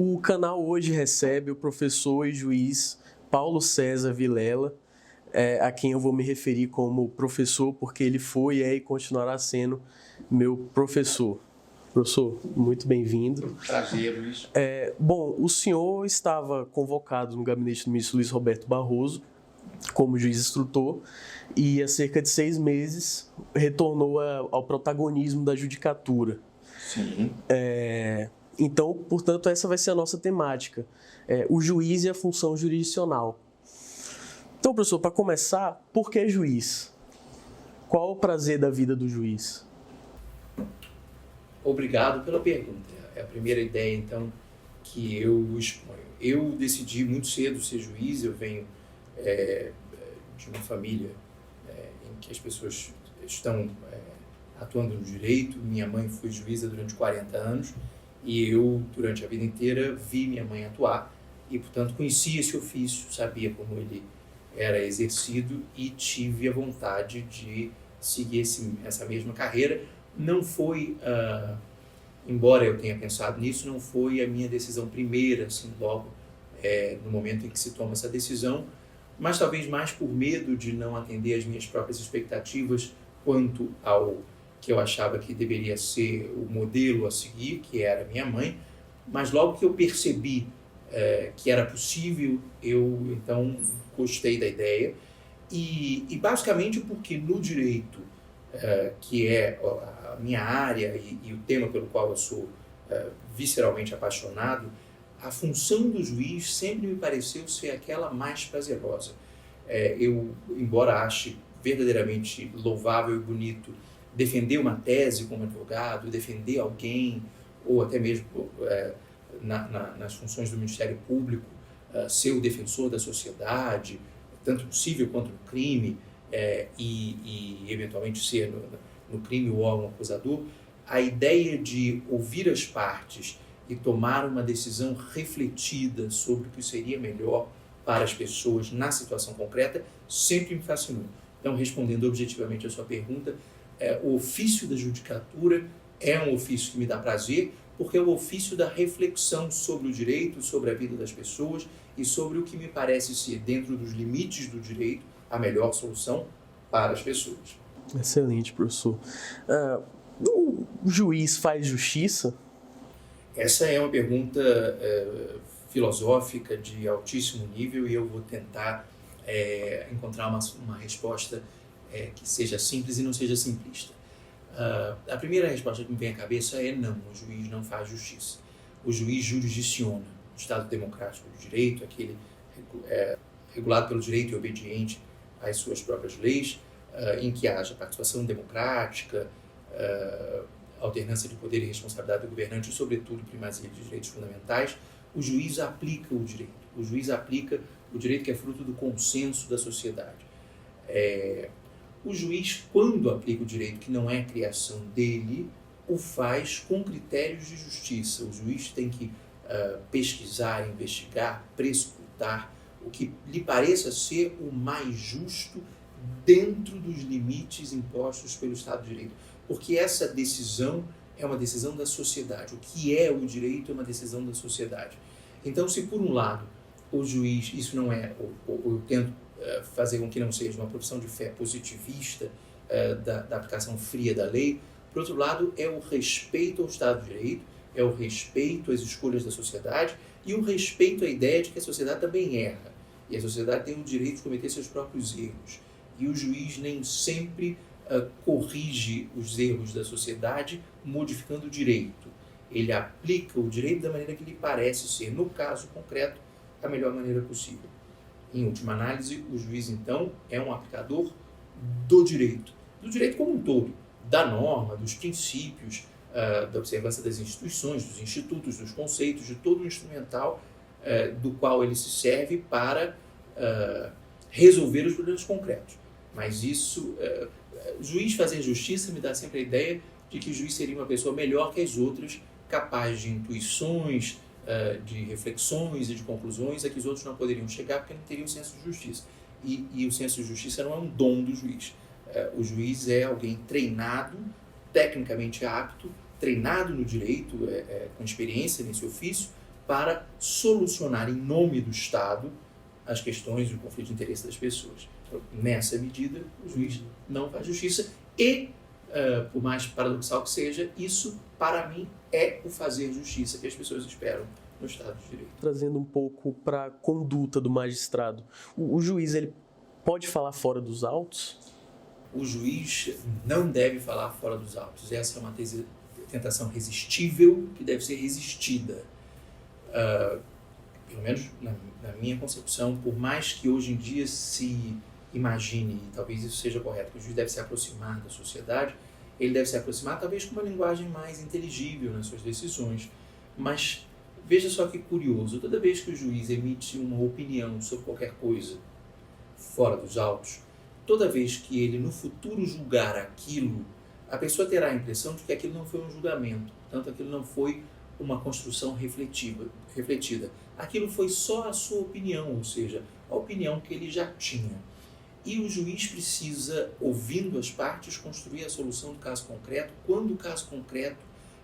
O canal hoje recebe o professor e juiz Paulo César Vilela, a quem eu vou me referir como professor, porque ele foi, é e continuará sendo meu professor. Professor, muito bem-vindo. Prazer, Luiz. Bom, o senhor estava convocado no gabinete do ministro Luiz Roberto Barroso como juiz instrutor e há cerca de 6 meses retornou ao protagonismo da judicatura. Sim. Então, portanto, essa vai ser a nossa temática, o juiz e a função jurisdicional. Então, professor, para começar, por que juiz? Qual o prazer da vida do juiz? Obrigado pela pergunta. É a primeira ideia, então, que eu exponho. Eu decidi muito cedo ser juiz, eu venho de uma família em que as pessoas estão atuando no direito. Minha mãe foi juíza durante 40 anos e eu, durante a vida inteira, vi minha mãe atuar e, portanto, conhecia esse ofício, sabia como ele era exercido e tive a vontade de seguir essa mesma carreira. Não foi, embora eu tenha pensado nisso, não foi a minha decisão primeira, assim, logo no momento em que se toma essa decisão, mas talvez mais por medo de não atender às minhas próprias expectativas quanto ao que eu achava que deveria ser o modelo a seguir, que era minha mãe, mas logo que eu percebi que era possível, eu então gostei da ideia, e basicamente porque no direito, que é a minha área e o tema pelo qual eu sou visceralmente apaixonado, a função do juiz sempre me pareceu ser aquela mais prazerosa. Eu, embora ache verdadeiramente louvável e bonito defender uma tese como advogado, defender alguém, ou até mesmo nas funções do Ministério Público, ser o defensor da sociedade, tanto no civil quanto no crime, e eventualmente ser no crime o órgão acusador, a ideia de ouvir as partes e tomar uma decisão refletida sobre o que seria melhor para as pessoas na situação concreta sempre me fascinou. Então, respondendo objetivamente a sua pergunta, o ofício da judicatura é um ofício que me dá prazer, porque é o ofício da reflexão sobre o direito, sobre a vida das pessoas e sobre o que me parece ser, dentro dos limites do direito, a melhor solução para as pessoas. Excelente, professor. O juiz faz justiça? Essa é uma pergunta filosófica de altíssimo nível e eu vou tentar encontrar uma resposta que seja simples e não seja simplista. A primeira resposta que me vem à cabeça é não, o juiz não faz justiça. O juiz jurisdiciona. O Estado democrático do direito, aquele regulado pelo direito e obediente às suas próprias leis, em que haja participação democrática, alternância de poder e responsabilidade do governante e, sobretudo, primazia de direitos fundamentais, o juiz aplica o direito. O juiz aplica o direito que é fruto do consenso da sociedade. O juiz, quando aplica o direito que não é criação dele, o faz com critérios de justiça. O juiz tem que pesquisar, investigar, prescrutar o que lhe pareça ser o mais justo dentro dos limites impostos pelo Estado de Direito. Porque essa decisão é uma decisão da sociedade. O que é o direito é uma decisão da sociedade. Então, se por um lado o juiz, isso não é, eu tento fazer com que não seja uma profissão de fé positivista da aplicação fria da lei, por outro lado, é o respeito ao Estado de Direito, é o respeito às escolhas da sociedade e o respeito à ideia de que a sociedade também erra. E a sociedade tem o direito de cometer seus próprios erros. E o juiz nem sempre corrige os erros da sociedade modificando o direito. Ele aplica o direito da maneira que lhe parece ser, no caso concreto, da melhor maneira possível. Em última análise, o juiz, então, é um aplicador do direito como um todo, da norma, dos princípios, da observância das instituições, dos institutos, dos conceitos, de todo o instrumental do qual ele se serve para resolver os problemas concretos. Mas isso, juiz fazer justiça me dá sempre a ideia de que o juiz seria uma pessoa melhor que as outras, capaz de intuições, de reflexões e de conclusões a que os outros não poderiam chegar porque não teriam senso de justiça. E o senso de justiça não é um dom do juiz. O juiz é alguém treinado, tecnicamente apto, treinado no direito, com experiência nesse ofício, para solucionar em nome do Estado as questões e o conflito de interesse das pessoas. Então, nessa medida, o juiz não faz justiça e, por mais paradoxal que seja, isso, para mim, é o fazer justiça que as pessoas esperam no Estado de Direito. Trazendo um pouco para a conduta do magistrado, o juiz ele pode falar fora dos autos? O juiz não deve falar fora dos autos. Essa é uma tentação irresistível que deve ser resistida. Pelo menos na minha concepção, por mais que hoje em dia se imagine, e talvez isso seja correto, que o juiz deve se aproximar da sociedade, ele deve se aproximar talvez com uma linguagem mais inteligível nas suas decisões. Mas veja só que curioso, toda vez que o juiz emite uma opinião sobre qualquer coisa fora dos autos, toda vez que ele no futuro julgar aquilo, a pessoa terá a impressão de que aquilo não foi um julgamento, portanto aquilo não foi uma construção refletida. Aquilo foi só a sua opinião, ou seja, a opinião que ele já tinha. E o juiz precisa, ouvindo as partes, construir a solução do caso concreto, quando o caso concreto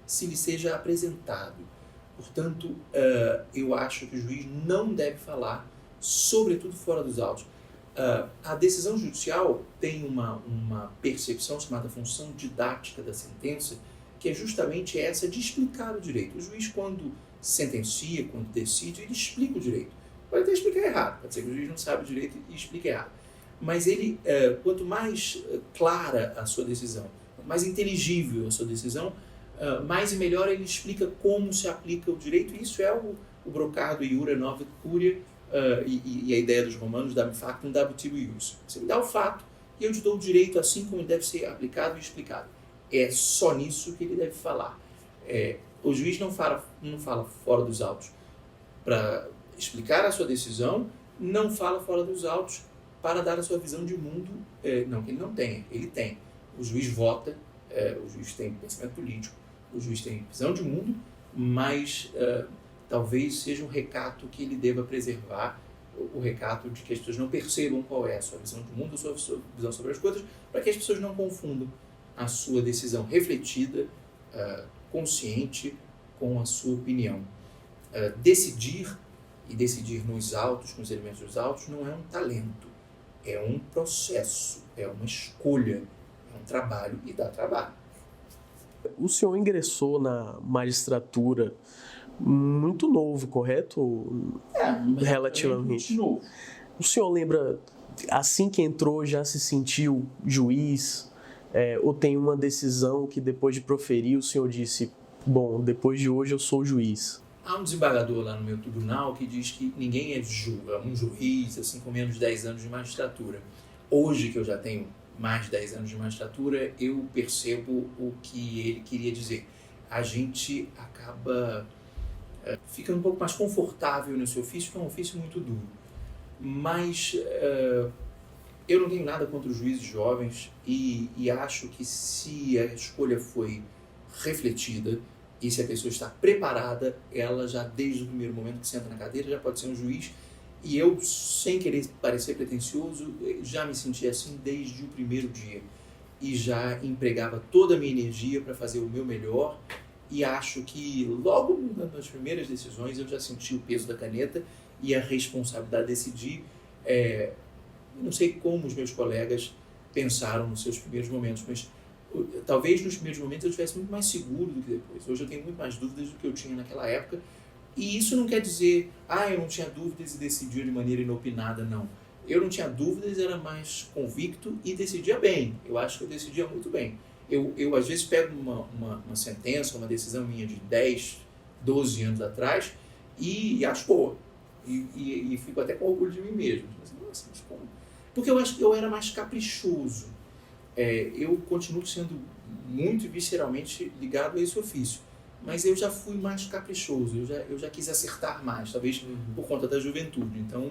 se lhe seja apresentado. Portanto, eu acho que o juiz não deve falar, sobretudo fora dos autos. A decisão judicial tem uma percepção chamada função didática da sentença, que é justamente essa de explicar o direito. O juiz, quando sentencia, quando decide, ele explica o direito. Pode até explicar errado, pode ser que o juiz não sabe o direito e explique errado. Mas ele, quanto mais clara a sua decisão, quanto mais inteligível a sua decisão, mais e melhor ele explica como se aplica o direito. E isso é o brocardo iura novet curia, e a ideia dos romanos, dá-me factum, dabitur ius. Você me dá o fato e eu te dou o direito assim como ele deve ser aplicado e explicado. É só nisso que ele deve falar. O juiz não fala fora dos autos para explicar a sua decisão, não fala fora dos autos para dar a sua visão de mundo, não que ele não tenha, ele tem. O juiz vota, o juiz tem pensamento político, o juiz tem visão de mundo, mas talvez seja um recato que ele deva preservar, o recato de que as pessoas não percebam qual é a sua visão de mundo, a sua visão sobre as coisas, para que as pessoas não confundam a sua decisão refletida, consciente, com a sua opinião. Decidir nos autos, com os elementos dos autos, não é um talento, é um processo, é uma escolha, é um trabalho e dá trabalho. O senhor ingressou na magistratura muito novo, correto? Relativamente novo. O senhor lembra, assim que entrou, já se sentiu juiz? Ou tem uma decisão que depois de proferir o senhor disse, bom, depois de hoje eu sou juiz? Há um desembargador lá no meu tribunal que diz que ninguém é um juiz assim, com menos de 10 anos de magistratura. Hoje, que eu já tenho mais de 10 anos de magistratura, eu percebo o que ele queria dizer. A gente acaba ficando um pouco mais confortável nesse ofício, que é um ofício muito duro. Mas eu não tenho nada contra os juízes jovens e acho que se a escolha foi refletida e se a pessoa está preparada, ela já desde o primeiro momento que senta na cadeira já pode ser um juiz. E eu, sem querer parecer pretensioso, já me senti assim desde o primeiro dia e já empregava toda a minha energia para fazer o meu melhor. E acho que logo nas primeiras decisões eu já senti o peso da caneta e a responsabilidade de decidir. Não sei como os meus colegas pensaram nos seus primeiros momentos, mas talvez nos primeiros momentos eu estivesse muito mais seguro do que depois. Hoje eu tenho muito mais dúvidas do que eu tinha naquela época. E isso não quer dizer, eu não tinha dúvidas e decidia de maneira inopinada, não. Eu não tinha dúvidas, era mais convicto e decidia bem. Eu acho que eu decidia muito bem. Eu às vezes pego uma sentença, uma decisão minha de 10, 12 anos atrás e acho boa. E fico até com orgulho de mim mesmo. Nossa, mas como? Porque eu acho que eu era mais caprichoso. Eu continuo sendo muito visceralmente ligado a esse ofício. Mas eu já fui mais caprichoso, eu já quis acertar mais, talvez por conta da juventude. Então,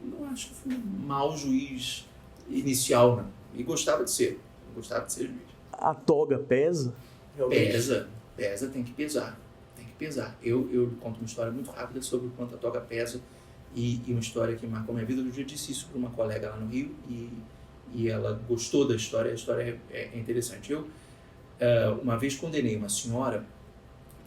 não acho que fui um mau juiz inicial, não. E gostava de ser juiz. A toga pesa? Pesa, tem que pesar. Eu conto uma história muito rápida sobre o quanto a toga pesa e uma história que marcou minha vida. Eu já disse isso para uma colega lá no Rio e ela gostou da história, a história é interessante. Eu, uma vez, condenei uma senhora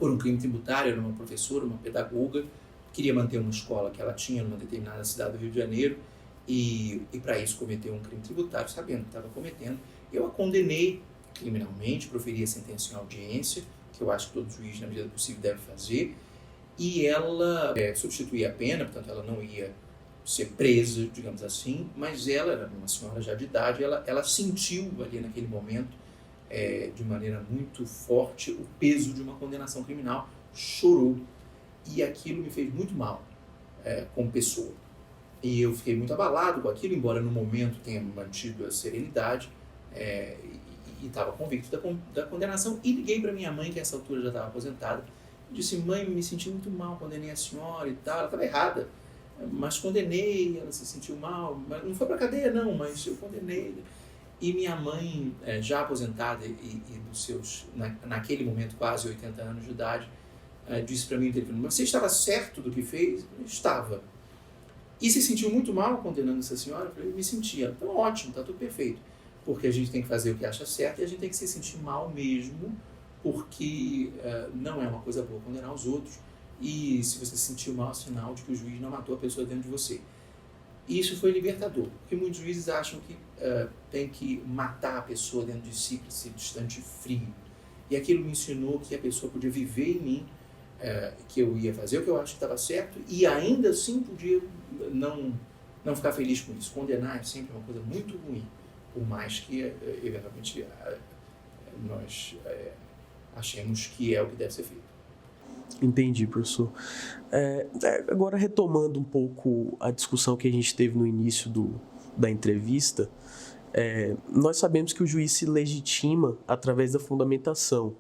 por um crime tributário. Era uma professora, uma pedagoga, queria manter uma escola que ela tinha numa determinada cidade do Rio de Janeiro e para isso cometeu um crime tributário, sabendo que estava cometendo. Eu a condenei criminalmente, proferi a sentença em audiência, que eu acho que todo juiz, na medida do possível, deve fazer, e ela substituía a pena, portanto ela não ia ser presa, digamos assim, mas ela era uma senhora já de idade, ela sentiu ali naquele momento, de maneira muito forte, o peso de uma condenação criminal, chorou, e aquilo me fez muito mal como pessoa. E eu fiquei muito abalado com aquilo, embora no momento tenha mantido a serenidade, e estava convicto da condenação, e liguei para minha mãe, que a essa altura já estava aposentada, e disse: mãe, me senti muito mal, condenei a senhora e tal. Ela estava errada, mas condenei, ela se sentiu mal, mas não foi para cadeia não, mas eu condenei. E minha mãe, já aposentada e dos seus, naquele momento, quase 80 anos de idade, disse para mim no telefone: mas você estava certo do que fez? Eu estava. E se sentiu muito mal condenando essa senhora? Eu falei: me sentia. Então ótimo, está tudo perfeito. Porque a gente tem que fazer o que acha certo e a gente tem que se sentir mal mesmo, porque não é uma coisa boa condenar os outros, e se você se sentiu mal, é sinal de que o juiz não matou a pessoa dentro de você. E isso foi libertador, porque muitos juízes acham que tem que matar a pessoa dentro de si para ser distante e frio. E aquilo me ensinou que a pessoa podia viver em mim, que eu ia fazer o que eu acho que estava certo, e ainda assim podia não ficar feliz com isso. Condenar é sempre uma coisa muito ruim, por mais que eventualmente nós achemos que é o que deve ser feito. Entendi, professor. Agora, retomando um pouco a discussão que a gente teve no início da entrevista, nós sabemos que o juiz se legitima através da fundamentação,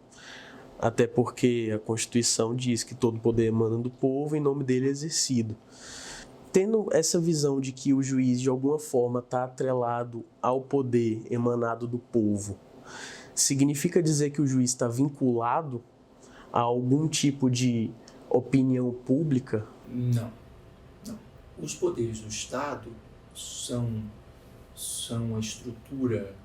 até porque a Constituição diz que todo poder emana do povo e em nome dele é exercido. Tendo essa visão de que o juiz, de alguma forma, está atrelado ao poder emanado do povo, significa dizer que o juiz está vinculado a algum tipo de opinião pública? Não. Os poderes do Estado são a estrutura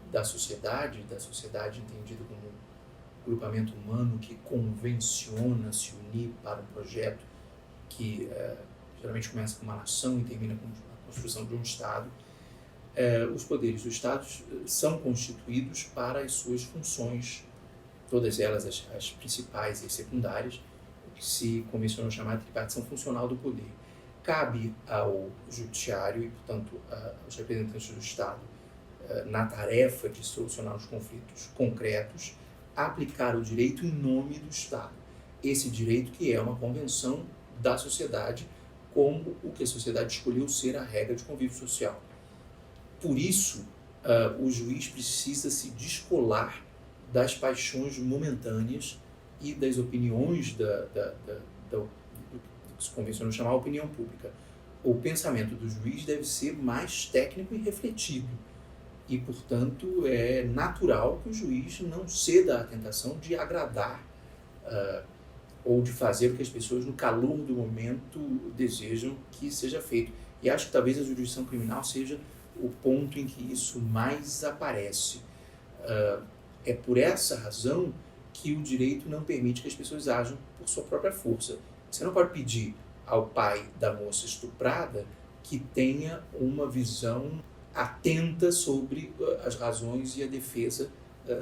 da sociedade entendida como um grupamento humano que convenciona se unir para um projeto que geralmente começa com uma nação e termina com a construção de um Estado. Os poderes do Estado são constituídos para as suas funções, todas elas as principais e as secundárias, o que se convencionou chamar de tripartição funcional do poder. Cabe ao judiciário e, portanto, aos representantes do Estado, na tarefa de solucionar os conflitos concretos, aplicar o direito em nome do Estado. Esse direito que é uma convenção da sociedade, como o que a sociedade escolheu ser a regra de convívio social. Por isso, o juiz precisa se descolar das paixões momentâneas e das opiniões do que se convencionou chamar opinião pública. O pensamento do juiz deve ser mais técnico e refletido. E, portanto, é natural que o juiz não ceda à tentação de agradar ou de fazer o que as pessoas, no calor do momento, desejam que seja feito. E acho que talvez a jurisdição criminal seja o ponto em que isso mais aparece. É por essa razão que o direito não permite que as pessoas ajam por sua própria força. Você não pode pedir ao pai da moça estuprada que tenha uma visão atenta sobre as razões e a defesa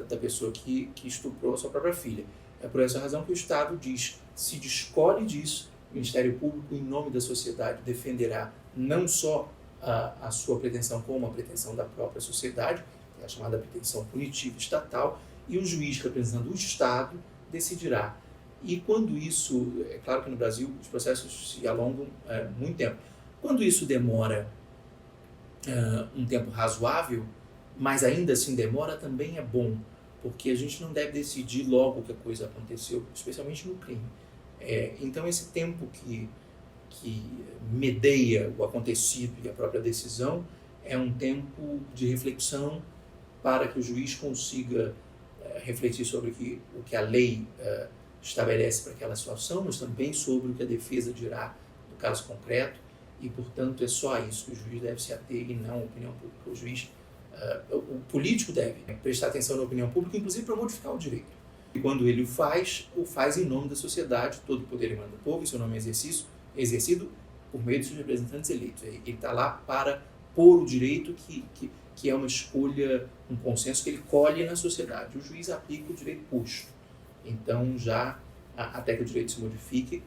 da pessoa que estuprou a sua própria filha. É por essa razão que o Estado se descolhe disso. O Ministério Público, em nome da sociedade, defenderá não só a sua pretensão como a pretensão da própria sociedade, que é a chamada pretensão punitiva estatal, e o juiz, representando o Estado, decidirá. E quando isso, é claro que no Brasil os processos se alongam muito tempo. Quando isso demora um tempo razoável, mas ainda assim demora, também é bom, porque a gente não deve decidir logo que a coisa aconteceu, especialmente no crime. Então esse tempo que medeia o acontecido e a própria decisão é um tempo de reflexão para que o juiz consiga refletir sobre o que a lei estabelece para aquela situação, mas também sobre o que a defesa dirá no caso concreto, e, portanto, é só a isso que o juiz deve se ater e não a opinião pública. O juiz, o político deve prestar atenção na opinião pública, inclusive para modificar o direito. E quando ele o faz em nome da sociedade, todo o poder emana do povo, e seu nome é exercido por meio de seus representantes eleitos. Ele está lá para pôr o direito que é uma escolha, um consenso que ele colhe na sociedade. O juiz aplica o direito posto. Então, até que o direito se modifique,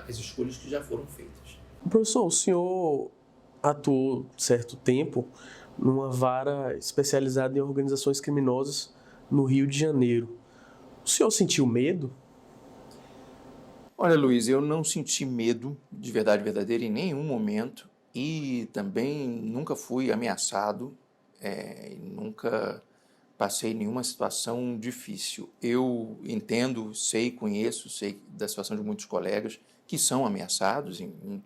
as escolhas que já foram feitas. Professor, o senhor atuou certo tempo numa vara especializada em organizações criminosas no Rio de Janeiro. O senhor sentiu medo? Olha, Luiz, eu não senti medo de verdade verdadeira em nenhum momento e também nunca fui ameaçado, nunca passei nenhuma situação difícil. Eu entendo, conheço da situação de muitos colegas que são ameaçados em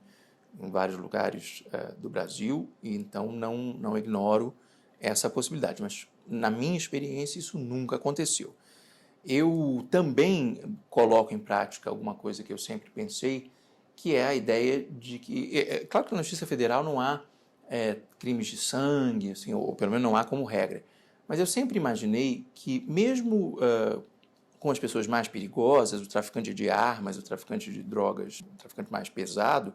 vários lugares do Brasil, e então não ignoro essa possibilidade, mas na minha experiência isso nunca aconteceu. Eu também coloco em prática alguma coisa que eu sempre pensei, que é a ideia de que... claro que na Justiça Federal não há crimes de sangue, assim, ou pelo menos não há como regra, mas eu sempre imaginei que mesmo com as pessoas mais perigosas, o traficante de armas, o traficante de drogas, o traficante mais pesado,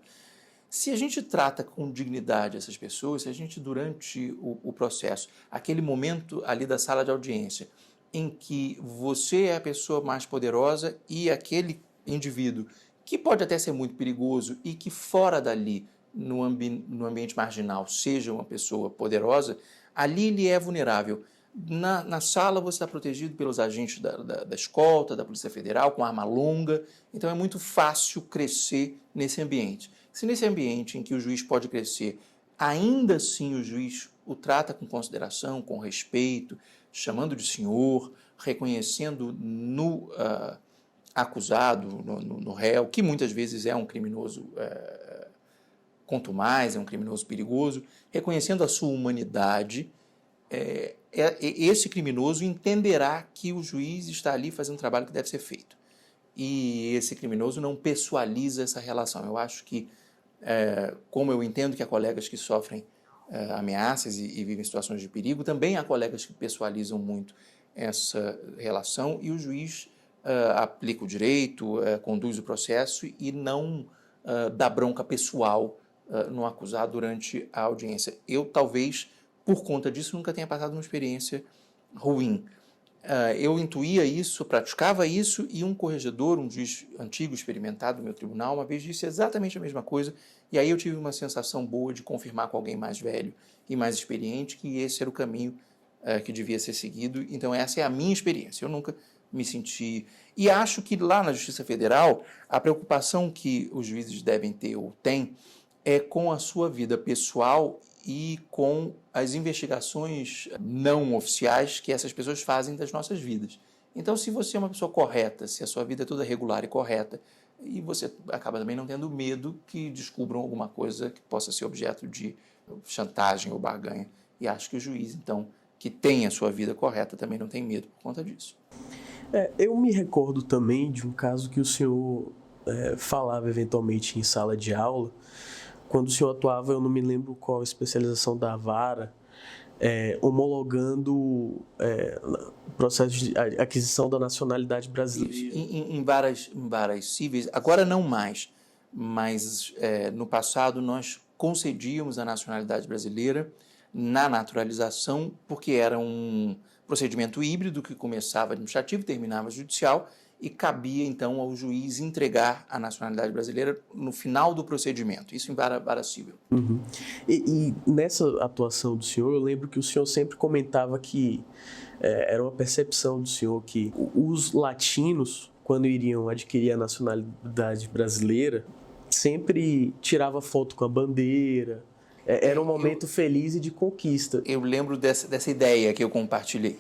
se a gente trata com dignidade essas pessoas, se a gente durante o processo, aquele momento ali da sala de audiência, em que você é a pessoa mais poderosa e aquele indivíduo que pode até ser muito perigoso e que fora dali, no ambiente marginal, seja uma pessoa poderosa, ali ele é vulnerável. Na sala você está protegido pelos agentes da escolta, da Polícia Federal, com arma longa, então é muito fácil crescer nesse ambiente. Se nesse ambiente em que o juiz pode crescer, ainda assim o juiz o trata com consideração, com respeito, chamando de senhor, reconhecendo no acusado, no réu, que muitas vezes é um criminoso contumaz, é um criminoso perigoso, reconhecendo a sua humanidade, esse criminoso entenderá que o juiz está ali fazendo um trabalho que deve ser feito. E esse criminoso não pessoaliza essa relação. Eu acho que, como eu entendo que há colegas que sofrem ameaças e vivem situações de perigo, também há colegas que pessoalizam muito essa relação e o juiz aplica o direito, conduz o processo e não dá bronca pessoal no acusado durante a audiência. Eu, talvez, por conta disso, nunca tenha passado uma experiência ruim. Eu intuía isso, praticava isso, e um corregedor, um juiz antigo, experimentado no meu tribunal, uma vez disse exatamente a mesma coisa, e aí eu tive uma sensação boa de confirmar com alguém mais velho e mais experiente que esse era o caminho que devia ser seguido. Então essa é a minha experiência, eu nunca me senti... E acho que lá na Justiça Federal, a preocupação que os juízes devem ter ou têm é com a sua vida pessoal e com as investigações não oficiais que essas pessoas fazem das nossas vidas. Então, se você é uma pessoa correta, se a sua vida é toda regular e correta, e você acaba também não tendo medo que descubram alguma coisa que possa ser objeto de chantagem ou barganha. E acho que o juiz, então, que tem a sua vida correta, também não tem medo por conta disso. Eu me recordo também de um caso que o senhor falava eventualmente em sala de aula. Quando o senhor atuava, eu não me lembro qual a especialização da vara, homologando o processo de aquisição da nacionalidade brasileira. Em varas cíveis, agora não mais, mas no passado nós concedíamos a nacionalidade brasileira na naturalização, porque era um procedimento híbrido que começava administrativo, terminava judicial, e cabia, então, ao juiz entregar a nacionalidade brasileira no final do procedimento, isso em vara civil. Uhum. E nessa atuação do senhor, eu lembro que o senhor sempre comentava que era uma percepção do senhor que os latinos, quando iriam adquirir a nacionalidade brasileira, sempre tirava foto com a bandeira, era um momento feliz e de conquista. Eu lembro dessa ideia que eu compartilhei.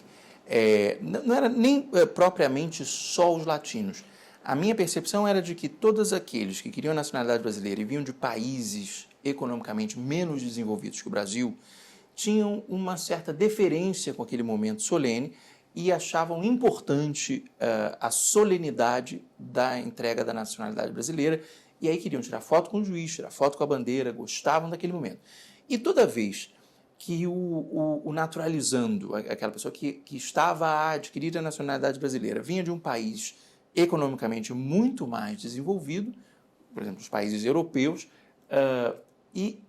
Não era nem propriamente só os latinos. A minha percepção era de que todos aqueles que queriam a nacionalidade brasileira e vinham de países economicamente menos desenvolvidos que o Brasil tinham uma certa deferência com aquele momento solene e achavam importante a solenidade da entrega da nacionalidade brasileira e aí queriam tirar foto com o juiz, tirar foto com a bandeira, gostavam daquele momento. E toda vez que o naturalizando, aquela pessoa que estava a adquirir a nacionalidade brasileira, vinha de um país economicamente muito mais desenvolvido, por exemplo, os países europeus, e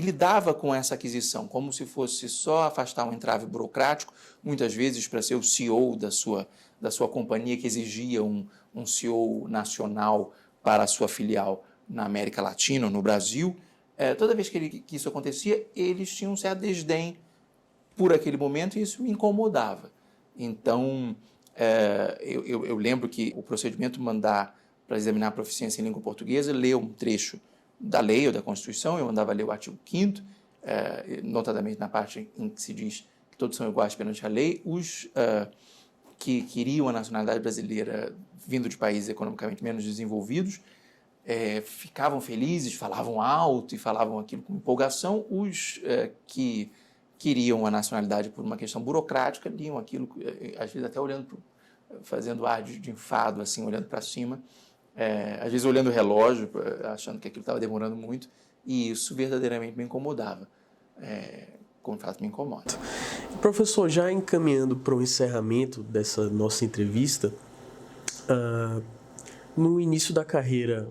lidava com essa aquisição como se fosse só afastar um entrave burocrático, muitas vezes para ser o CEO da sua companhia, que exigia um CEO nacional para a sua filial na América Latina, no Brasil. Toda vez que isso acontecia, eles tinham um certo desdém por aquele momento e isso me incomodava. Então, eu lembro que o procedimento mandar para examinar a proficiência em língua portuguesa, ler um trecho da lei ou da Constituição, eu mandava ler o artigo 5º, notadamente na parte em que se diz que todos são iguais perante a lei. Os que queriam a nacionalidade brasileira vindo de países economicamente menos desenvolvidos ficavam felizes, falavam alto e falavam aquilo com empolgação. Os que queriam a nacionalidade por uma questão burocrática liam aquilo, às vezes até fazendo ar de enfado, assim, olhando para cima, às vezes olhando o relógio, achando que aquilo estava demorando muito, e isso verdadeiramente me incomodava, como de fato me incomoda. Professor, já encaminhando para o encerramento dessa nossa entrevista, no início da carreira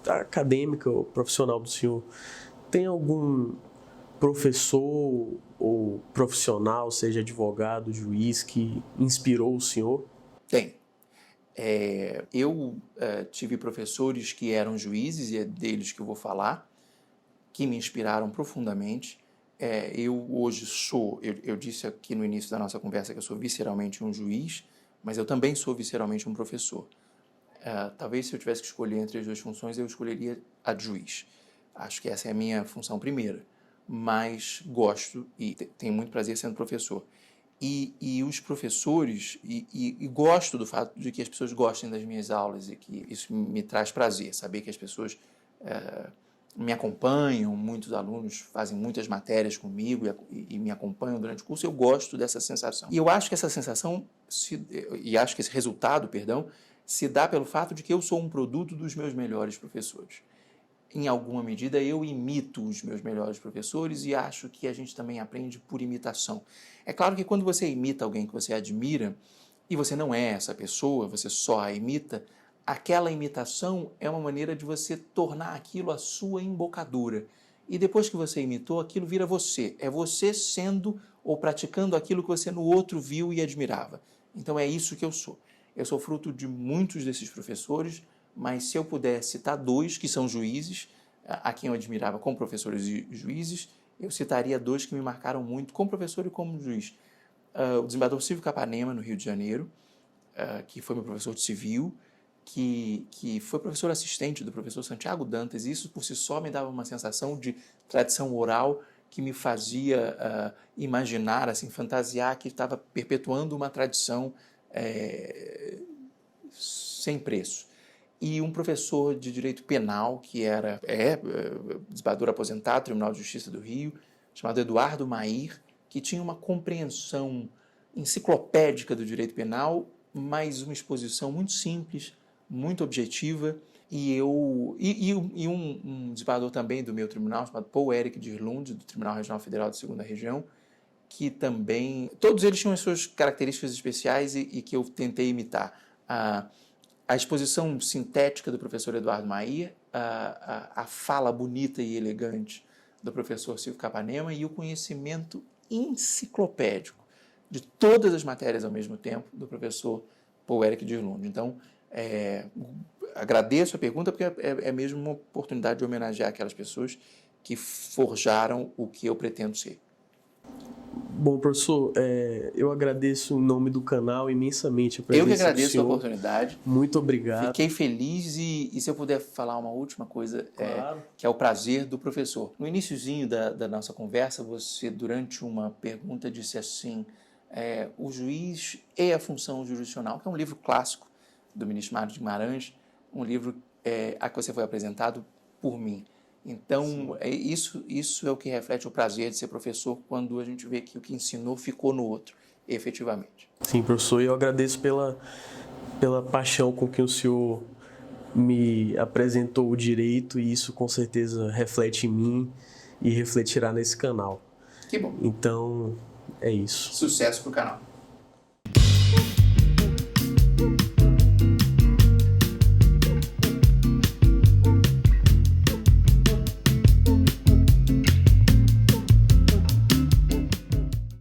acadêmica ou profissional do senhor, tem algum professor ou profissional, seja advogado, juiz, que inspirou o senhor? Tem. Eu tive professores que eram juízes, e é deles que eu vou falar, que me inspiraram profundamente. Eu hoje eu disse aqui no início da nossa conversa que eu sou visceralmente um juiz, mas eu também sou visceralmente um professor. Talvez se eu tivesse que escolher entre as duas funções, eu escolheria a de juiz. Acho que essa é a minha função primeira, mas gosto e tenho muito prazer sendo professor. E os professores, e gosto do fato de que as pessoas gostem das minhas aulas e que isso me traz prazer, saber que as pessoas me acompanham, muitos alunos fazem muitas matérias comigo e me acompanham durante o curso. Eu gosto dessa sensação. E eu acho que essa sensação, acho que esse resultado, se dá pelo fato de que eu sou um produto dos meus melhores professores. Em alguma medida, eu imito os meus melhores professores e acho que a gente também aprende por imitação. É claro que quando você imita alguém que você admira e você não é essa pessoa, você só a imita, aquela imitação é uma maneira de você tornar aquilo a sua embocadura. E depois que você imitou, aquilo vira você. É você sendo ou praticando aquilo que você no outro viu e admirava. Então é isso que eu sou. Eu sou fruto de muitos desses professores, mas se eu puder citar dois que são juízes, a quem eu admirava como professores e juízes, eu citaria dois que me marcaram muito como professor e como juiz. O desembargador Silvio Capanema, no Rio de Janeiro, que foi meu professor de civil, que foi professor assistente do professor Santiago Dantas, e isso por si só me dava uma sensação de tradição oral que me fazia imaginar, assim, fantasiar que estava perpetuando uma tradição sem preço. E um professor de direito penal, que desembargador aposentado do Tribunal de Justiça do Rio, chamado Eduardo Mair, que tinha uma compreensão enciclopédica do direito penal, mas uma exposição muito simples, muito objetiva. E um desembargador também do meu tribunal, chamado Paul Eric Dirlund, do Tribunal Regional Federal da 2ª Região, que também... Todos eles tinham as suas características especiais e que eu tentei imitar. A exposição sintética do professor Eduardo Mair, a fala bonita e elegante do professor Silvio Capanema e o conhecimento enciclopédico de todas as matérias ao mesmo tempo do professor Paul Eric Dirlund. Então, agradeço a pergunta porque é mesmo uma oportunidade de homenagear aquelas pessoas que forjaram o que eu pretendo ser. Bom, professor, eu agradeço em nome do canal imensamente a presença do senhor. Eu que agradeço a oportunidade. Muito obrigado. Fiquei feliz e se eu puder falar uma última coisa, claro. Que é o prazer do professor. No iniciozinho da nossa conversa, você, durante uma pergunta, disse assim, o juiz e a função jurisdicional, que é um livro clássico do ministro Mário de Guimarães, um livro a que você foi apresentado por mim. Então, isso é o que reflete o prazer de ser professor, quando a gente vê que o que ensinou ficou no outro, efetivamente. Sim, professor, e eu agradeço pela paixão com que o senhor me apresentou o direito, e isso com certeza reflete em mim e refletirá nesse canal. Que bom. Então, é isso. Sucesso pro canal.